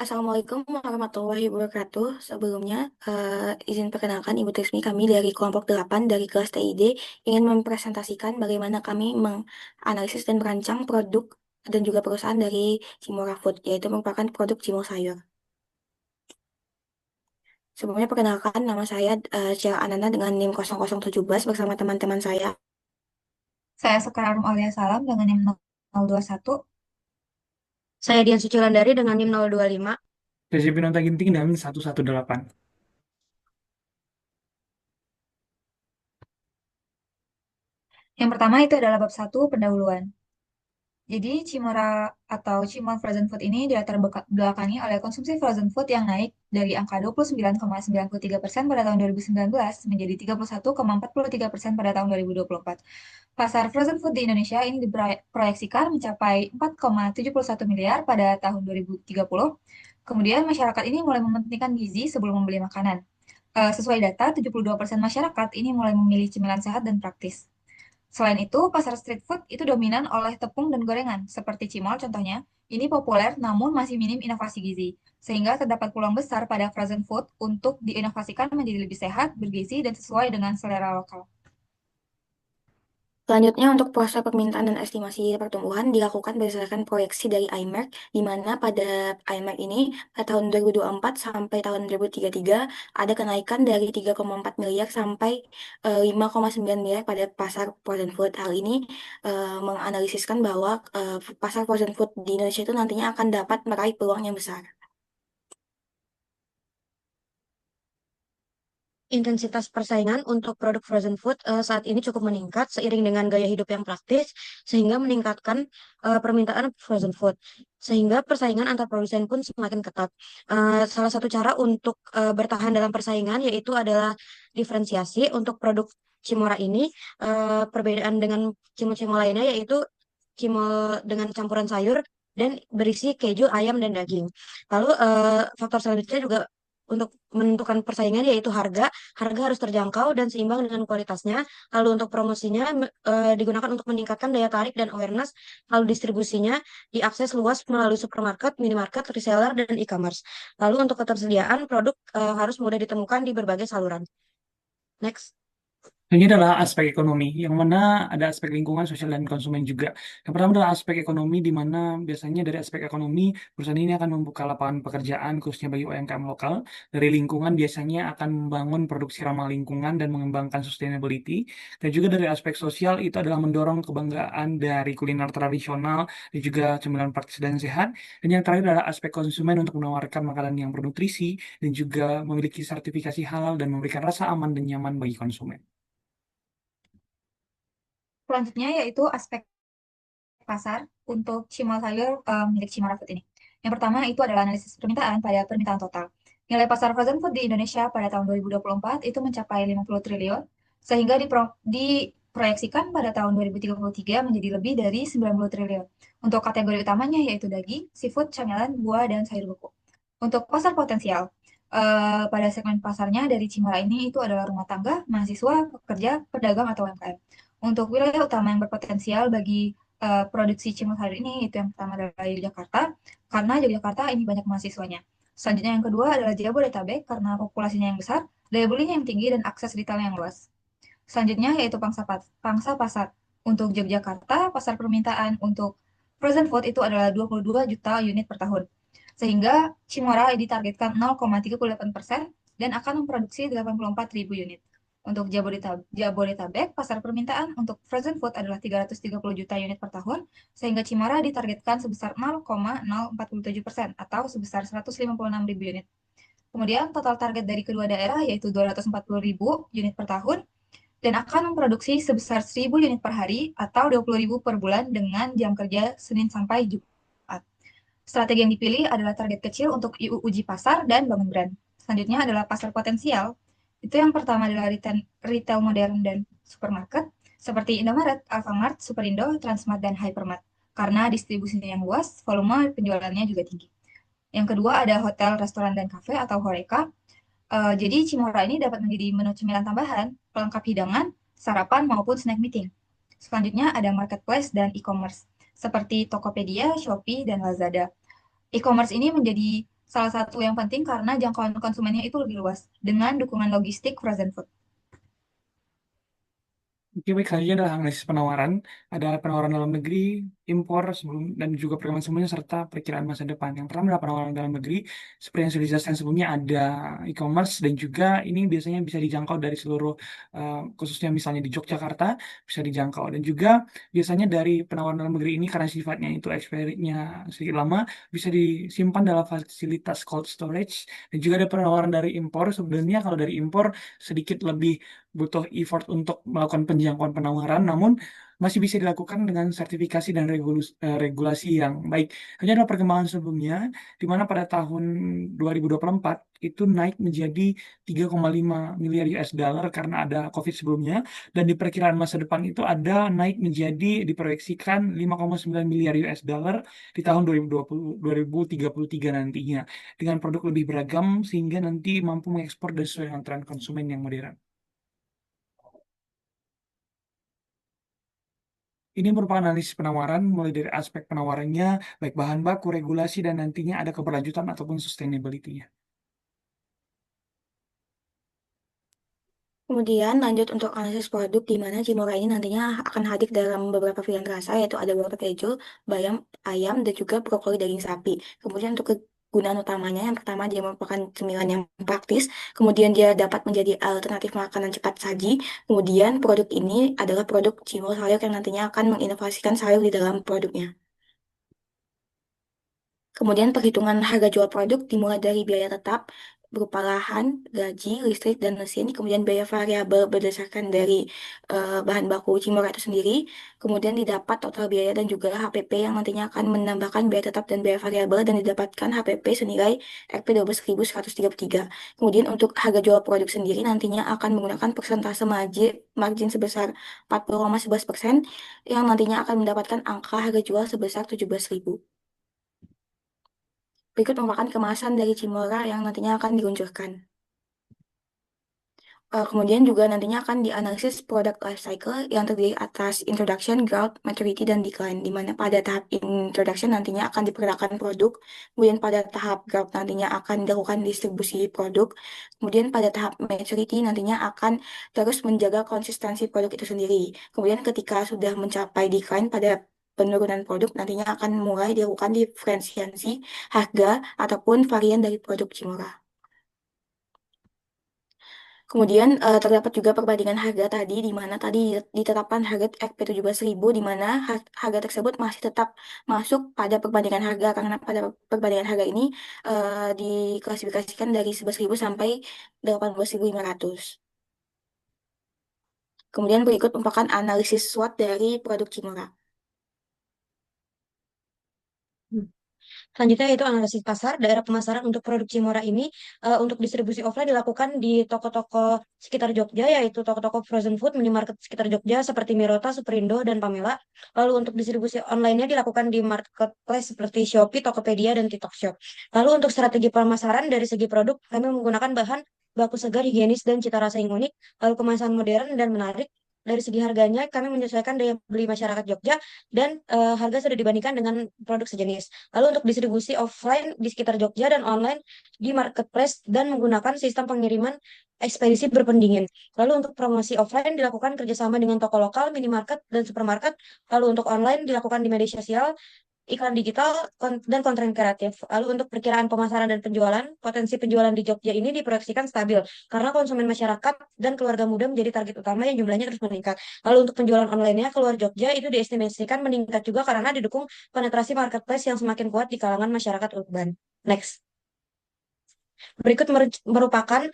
Assalamualaikum warahmatullahi wabarakatuh. Sebelumnya, izin perkenalkan Ibu Trismi, kami dari kelompok 8 dari kelas TID ingin mempresentasikan bagaimana kami menganalisis dan merancang produk dan juga perusahaan dari Cimora Food, yaitu merupakan produk Cimol sayur. Sebelumnya perkenalkan nama saya Ciela Ananda dengan NIM 0017 bersama teman-teman saya. Saya Sekar Aulia Salam dengan NIM 021. Saya Dian Sucilandari dengan NIM 025. Resi Pinonta Ginting dan 118. Yang pertama itu adalah bab 1 pendahuluan. Jadi Cimora atau Cimol Frozen Food ini dilatar belakangi oleh konsumsi frozen food yang naik dari angka 29,93% pada tahun 2019 menjadi 31,43% pada tahun 2024. Pasar frozen food di Indonesia ini diproyeksikan mencapai 4,71 miliar pada tahun 2030. Kemudian masyarakat ini mulai mementingkan gizi sebelum membeli makanan. Sesuai data, 72% masyarakat ini mulai memilih cemilan sehat dan praktis. Selain itu, pasar street food itu dominan oleh tepung dan gorengan, seperti cimol contohnya. Ini populer namun masih minim inovasi gizi, sehingga terdapat peluang besar pada frozen food untuk diinovasikan menjadi lebih sehat, bergizi, dan sesuai dengan selera lokal. Selanjutnya, untuk proses permintaan dan estimasi pertumbuhan dilakukan berdasarkan proyeksi dari IMERC, di mana pada IMERC ini pada tahun 2024 sampai tahun 2033 ada kenaikan dari 3,4 miliar sampai 5,9 miliar pada pasar frozen food. Hal ini menganalisiskan bahwa pasar frozen food di Indonesia itu nantinya akan dapat meraih peluang yang besar. Intensitas persaingan untuk produk frozen food saat ini cukup meningkat seiring dengan gaya hidup yang praktis, sehingga meningkatkan permintaan frozen food. Sehingga persaingan antar produsen pun semakin ketat. Salah satu cara untuk bertahan dalam persaingan yaitu adalah diferensiasi untuk produk Cimora ini. Perbedaan dengan cimol-cimol lainnya yaitu cimol dengan campuran sayur dan berisi keju, ayam, dan daging. Lalu faktor selanjutnya juga untuk menentukan persaingan yaitu harga. Harga harus terjangkau dan seimbang dengan kualitasnya. Lalu untuk promosinya digunakan untuk meningkatkan daya tarik dan awareness. Lalu distribusinya diakses luas melalui supermarket, minimarket, reseller, dan e-commerce. Lalu untuk ketersediaan produk harus mudah ditemukan di berbagai saluran. Next. Ini adalah aspek ekonomi, yang mana ada aspek lingkungan, sosial, dan konsumen juga. Yang pertama adalah aspek ekonomi, di mana biasanya dari aspek ekonomi, perusahaan ini akan membuka lapangan pekerjaan, khususnya bagi UMKM lokal. Dari lingkungan biasanya akan membangun produksi ramah lingkungan dan mengembangkan sustainability. Dan juga dari aspek sosial, itu adalah mendorong kebanggaan dari kuliner tradisional, dan juga cemilan praktis dan sehat. Dan yang terakhir adalah aspek konsumen untuk menawarkan makanan yang bernutrisi, dan juga memiliki sertifikasi halal dan memberikan rasa aman dan nyaman bagi konsumen. Selanjutnya yaitu aspek pasar untuk cimol sayur milik Cimara Food ini. Yang pertama itu adalah analisis permintaan pada permintaan total. Nilai pasar frozen food di Indonesia pada tahun 2024 itu mencapai 50 triliun, sehingga diproyeksikan pada tahun 2033 menjadi lebih dari 90 triliun. Untuk kategori utamanya yaitu daging, seafood, camilan, buah, dan sayur beku. Untuk pasar potensial, pada segmen pasarnya dari Cimara ini itu adalah rumah tangga, mahasiswa, pekerja, pedagang, atau UMKM. Untuk wilayah utama yang berpotensial bagi produksi cimol sayur ini itu yang pertama adalah Yogyakarta karena Yogyakarta ini banyak mahasiswanya. Selanjutnya yang kedua adalah Jabodetabek karena populasinya yang besar, daya belinya yang tinggi dan akses retail yang luas. Selanjutnya yaitu pangsa pasar. Untuk Yogyakarta, pasar permintaan untuk frozen food itu adalah 22 juta unit per tahun. Sehingga Cimora ditargetkan 0,38% dan akan memproduksi 84 ribu unit. Untuk Jabodetabek, pasar permintaan untuk frozen food adalah 330 juta unit per tahun, sehingga Cimara ditargetkan sebesar 0,047% atau sebesar 156 ribu unit. Kemudian total target dari kedua daerah yaitu 240 ribu unit per tahun dan akan memproduksi sebesar 1.000 unit per hari atau 20 ribu per bulan dengan jam kerja Senin sampai Jumat. Strategi yang dipilih adalah target kecil untuk uji pasar dan bangun brand. Selanjutnya adalah pasar potensial. Itu yang pertama adalah retail modern dan supermarket, seperti Indomaret, Alfamart, Superindo, Transmart, dan Hypermart. Karena distribusinya yang luas, volume penjualannya juga tinggi. Yang kedua ada hotel, restoran, dan kafe atau HoReCa. Jadi Cimora ini dapat menjadi menu cemilan tambahan, pelengkap hidangan, sarapan, maupun snack meeting. Selanjutnya ada marketplace dan e-commerce, seperti Tokopedia, Shopee, dan Lazada. E-commerce ini menjadi Salah satu yang penting karena jangkauan konsumennya itu lebih luas dengan dukungan logistik frozen food. Oke, baik, selanjutnya adalah analisis penawaran. Ada penawaran dalam negeri, impor, sebelum dan juga perkembangan sebelumnya, serta perkiraan masa depan. Yang pertama adalah penawaran dalam negeri. Seperti yang sudah dijelaskan sebelumnya, ada e-commerce, dan juga ini biasanya bisa dijangkau dari seluruh, khususnya misalnya di Yogyakarta, bisa dijangkau. Dan juga biasanya dari penawaran dalam negeri ini, karena sifatnya itu expiry-nya sedikit lama, bisa disimpan dalam fasilitas cold storage. Dan juga ada penawaran dari impor. Sebenarnya kalau dari impor sedikit lebih butuh effort untuk melakukan penjangkauan penawaran, namun masih bisa dilakukan dengan sertifikasi dan regulasi yang baik. Hanya ada perkembangan sebelumnya, di mana pada tahun 2024 itu naik menjadi 3,5 miliar US dollar karena ada COVID sebelumnya, dan di perkiraan masa depan itu ada naik menjadi diproyeksikan 5,9 miliar US dollar di tahun 2020, 2033 nantinya, dengan produk lebih beragam sehingga nanti mampu mengekspor dan sesuai dengan tren konsumen yang modern. Ini merupakan analisis penawaran mulai dari aspek penawarannya, baik bahan baku, regulasi, dan nantinya ada keberlanjutan ataupun sustainability-nya. Kemudian lanjut untuk analisis produk di mana Cimora ini nantinya akan hadir dalam beberapa varian rasa, yaitu ada wortel keju, bayam, ayam, dan juga brokoli daging sapi. Kemudian untuk kegunaan utamanya, yang pertama dia merupakan cemilan yang praktis, kemudian dia dapat menjadi alternatif makanan cepat saji. Kemudian produk ini adalah produk Cimol sayur yang nantinya akan menginovasikan sayur di dalam produknya. Kemudian perhitungan harga jual produk dimulai dari biaya tetap berupa lahan, gaji, listrik, dan mesin. Kemudian biaya variabel berdasarkan dari bahan baku Cimora itu sendiri. Kemudian didapat total biaya dan juga HPP yang nantinya akan menambahkan biaya tetap dan biaya variabel dan didapatkan HPP senilai Rp12.133. Kemudian untuk harga jual produk sendiri nantinya akan menggunakan persentase margin sebesar 40,11% yang nantinya akan mendapatkan angka harga jual sebesar 17.000. Berikut merupakan kemasan dari Cimora yang nantinya akan diluncurkan. Kemudian juga nantinya akan dianalisis product life cycle yang terdiri atas introduction, growth, maturity, dan decline. Di mana pada tahap introduction nantinya akan diperkenalkan produk, kemudian pada tahap growth nantinya akan dilakukan distribusi produk, kemudian pada tahap maturity nantinya akan terus menjaga konsistensi produk itu sendiri. Kemudian ketika sudah mencapai decline pada penurunan produk nantinya akan mulai dilakukan diferensiasi harga ataupun varian dari produk Cimora. Kemudian terdapat juga perbandingan harga tadi di mana tadi ditetapkan harga Rp17.000 di mana harga tersebut masih tetap masuk pada perbandingan harga karena pada perbandingan harga ini diklasifikasikan dari 11.000 sampai 18.500. Kemudian berikut merupakan analisis SWOT dari produk Cimora. Selanjutnya yaitu analisis pasar. Daerah pemasaran untuk produk Cimora ini untuk distribusi offline dilakukan di toko-toko sekitar Jogja, yaitu toko-toko frozen food, minimarket sekitar Jogja seperti Mirota, Superindo, dan Pamela. Lalu untuk distribusi online-nya dilakukan di marketplace seperti Shopee, Tokopedia, dan TikTok Shop. Lalu untuk strategi pemasaran dari segi produk, kami menggunakan bahan baku segar, higienis, dan cita rasa yang unik, lalu kemasan modern dan menarik. Dari segi harganya, kami menyesuaikan daya beli masyarakat Jogja dan harga sudah dibandingkan dengan produk sejenis. Lalu untuk distribusi offline di sekitar Jogja dan online di marketplace dan menggunakan sistem pengiriman ekspedisi berpendingin. Lalu untuk promosi offline dilakukan kerjasama dengan toko lokal, minimarket, dan supermarket. Lalu untuk online dilakukan di media sosial, iklan digital, dan konten kreatif. Lalu untuk perkiraan pemasaran dan penjualan, potensi penjualan di Jogja ini diproyeksikan stabil karena konsumen masyarakat dan keluarga muda menjadi target utama yang jumlahnya terus meningkat. Lalu untuk penjualan online-nya keluar Jogja itu diestimasikan meningkat juga karena didukung penetrasi marketplace yang semakin kuat di kalangan masyarakat urban. Next. Berikut merupakan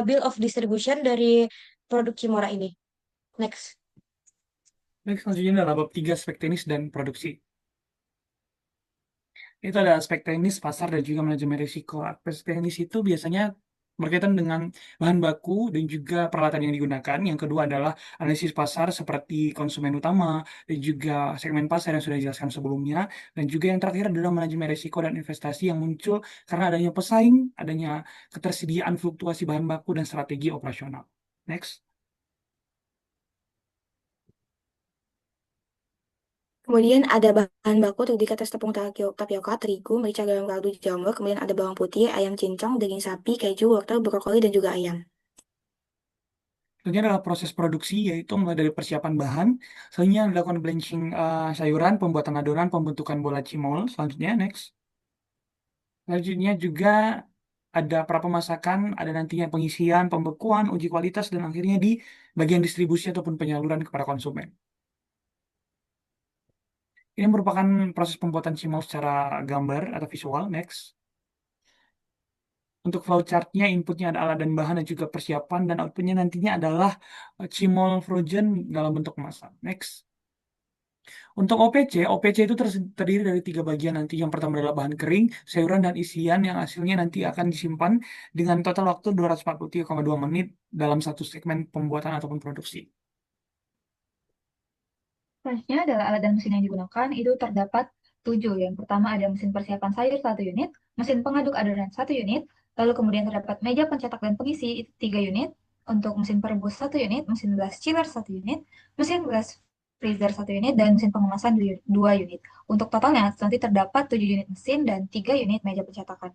bill of distribution dari produk Cimora ini. Next. Baik, selanjutnya adalah bab 3 aspek teknis dan produksi. Itu ada aspek teknis, pasar, dan juga manajemen risiko. Aspek teknis itu biasanya berkaitan dengan bahan baku dan juga peralatan yang digunakan. Yang kedua adalah analisis pasar seperti konsumen utama dan juga segmen pasar yang sudah dijelaskan sebelumnya. Dan juga yang terakhir adalah manajemen risiko dan investasi yang muncul karena adanya pesaing, adanya ketersediaan fluktuasi bahan baku, dan strategi operasional. Next. Kemudian ada bahan baku terdiri atas tepung tapioka, terigu, merica garam kaldu jamur, kemudian ada bawang putih, ayam cincong, daging sapi, keju, wortel, brokoli, dan juga ayam. Selanjutnya adalah proses produksi, yaitu mulai dari persiapan bahan, selanjutnya dilakukan blanching sayuran, pembuatan adonan, pembentukan bola cimol. Selanjutnya, next. Selanjutnya juga ada prapemasakan, ada nantinya pengisian, pembekuan, uji kualitas, dan akhirnya di bagian distribusi ataupun penyaluran kepada konsumen. Ini merupakan proses pembuatan cimol secara gambar atau visual. Next. Untuk flowchartnya, inputnya ada alat dan bahan dan juga persiapan, dan outputnya nantinya adalah cimol frozen dalam bentuk kemasan. Next. Untuk OPC itu terdiri dari tiga bagian nanti. Yang pertama adalah bahan kering, sayuran, dan isian yang hasilnya nanti akan disimpan dengan total waktu 243,2 menit dalam satu segmen pembuatan ataupun produksi. Selanjutnya adalah alat dan mesin yang digunakan. Itu terdapat 7. Yang pertama ada mesin persiapan sayur 1 unit, mesin pengaduk adonan 1 unit, lalu kemudian terdapat meja pencetak dan pengisi itu 3 unit, untuk mesin perebus 1 unit, mesin belas chiller 1 unit, mesin belas freezer 1 unit, dan mesin pengemasan 2 unit. Untuk totalnya nanti terdapat 7 unit mesin dan 3 unit meja pencetakan.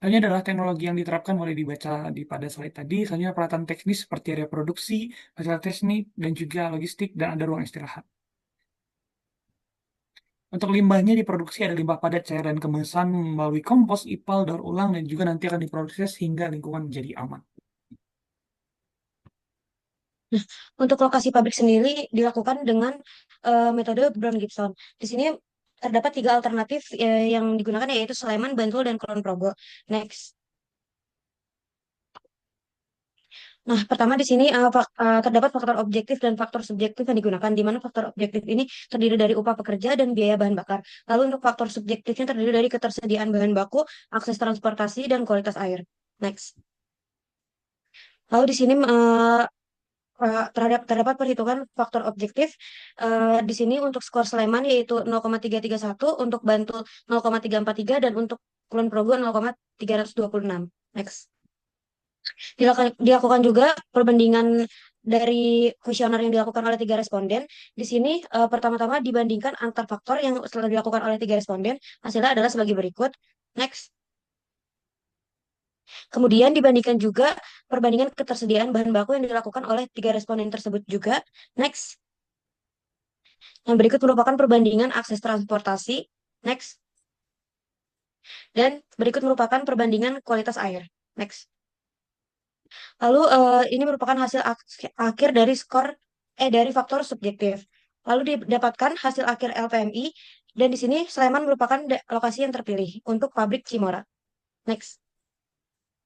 Ini adalah teknologi yang diterapkan boleh dibaca pada slide tadi. Selanjutnya peralatan teknis seperti area produksi, fasilitas teknik, dan juga logistik, dan ada ruang istirahat. Untuk limbahnya diproduksi ada limbah padat, cair, dan kemasan melalui kompos, ipal, daur ulang, dan juga nanti akan diproses hingga lingkungan menjadi aman. Untuk lokasi pabrik sendiri dilakukan dengan metode Brown Gibson. Di sini terdapat 3 alternatif yang digunakan, yaitu Sleman, Bantul, dan Kulon Progo. Next. Nah, pertama di sini terdapat faktor objektif dan faktor subjektif yang digunakan, di mana faktor objektif ini terdiri dari upah pekerja dan biaya bahan bakar. Lalu untuk faktor subjektifnya terdiri dari ketersediaan bahan baku, akses transportasi, dan kualitas air. Next. Lalu di sini terdapat perhitungan faktor objektif. Di sini untuk skor Sleman yaitu 0,331, untuk Bantul 0,343, dan untuk Kulon Progo 0,326. Next. Dilakukan juga perbandingan dari kuesioner yang dilakukan oleh 3 responden. Di sini pertama-tama dibandingkan antar faktor yang setelah dilakukan oleh 3 responden, hasilnya adalah sebagai berikut. Next. Kemudian dibandingkan juga perbandingan ketersediaan bahan baku yang dilakukan oleh 3 responden tersebut juga. Next. Yang berikut merupakan perbandingan akses transportasi. Next. Dan berikut merupakan perbandingan kualitas air. Next. Lalu ini merupakan hasil akhir dari dari faktor subjektif. Lalu didapatkan hasil akhir LPMI, dan di sini Sleman merupakan lokasi yang terpilih untuk pabrik Cimora. Next.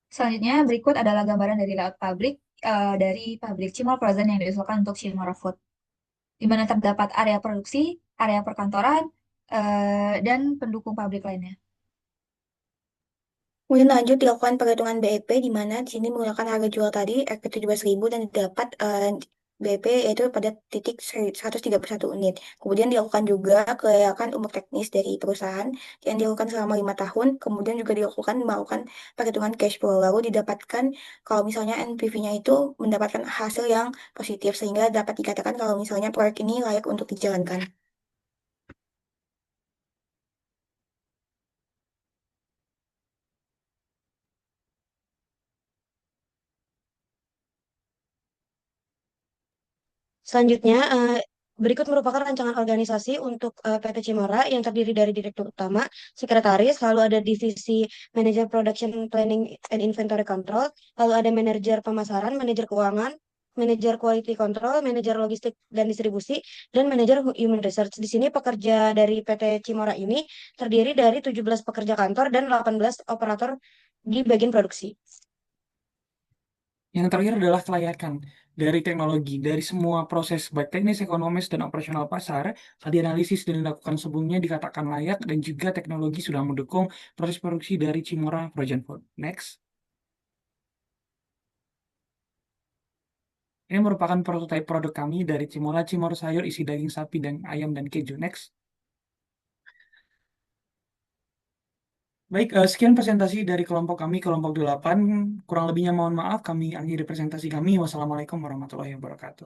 Selanjutnya berikut adalah gambaran dari layout pabrik dari pabrik Cimol Frozen yang diusulkan untuk Cimora Food, di mana terdapat area produksi, area perkantoran, dan pendukung pabrik lainnya. Kemudian lanjut dilakukan perhitungan BEP di mana di sini menggunakan harga jual tadi Rp 17.000 dan didapat BEP yaitu pada titik 131 unit. Kemudian dilakukan juga kelayakan umur teknis dari perusahaan yang dilakukan selama 5 tahun. Kemudian juga melakukan perhitungan cash flow. Lalu didapatkan kalau misalnya NPV-nya itu mendapatkan hasil yang positif sehingga dapat dikatakan kalau misalnya proyek ini layak untuk dijalankan. Selanjutnya, berikut merupakan rancangan organisasi untuk PT Cimora yang terdiri dari direktur utama, sekretaris, lalu ada divisi manajer production planning and inventory control, lalu ada manajer pemasaran, manajer keuangan, manajer quality control, manajer logistik dan distribusi, dan manajer human research. Di sini pekerja dari PT Cimora ini terdiri dari 17 pekerja kantor dan 18 operator di bagian produksi. Yang terakhir adalah kelayakan dari teknologi, dari semua proses baik teknis, ekonomis, dan operasional pasar, tadi analisis dan dilakukan sebelumnya dikatakan layak dan juga teknologi sudah mendukung proses produksi dari Cimora Frozen Food. Next. Ini merupakan prototipe produk kami dari Cimora, Cimor sayur isi daging sapi dan ayam dan keju. Next. Baik, sekian presentasi dari kelompok kami, kelompok 8. Kurang lebihnya mohon maaf, kami akhiri presentasi kami. Wassalamualaikum warahmatullahi wabarakatuh.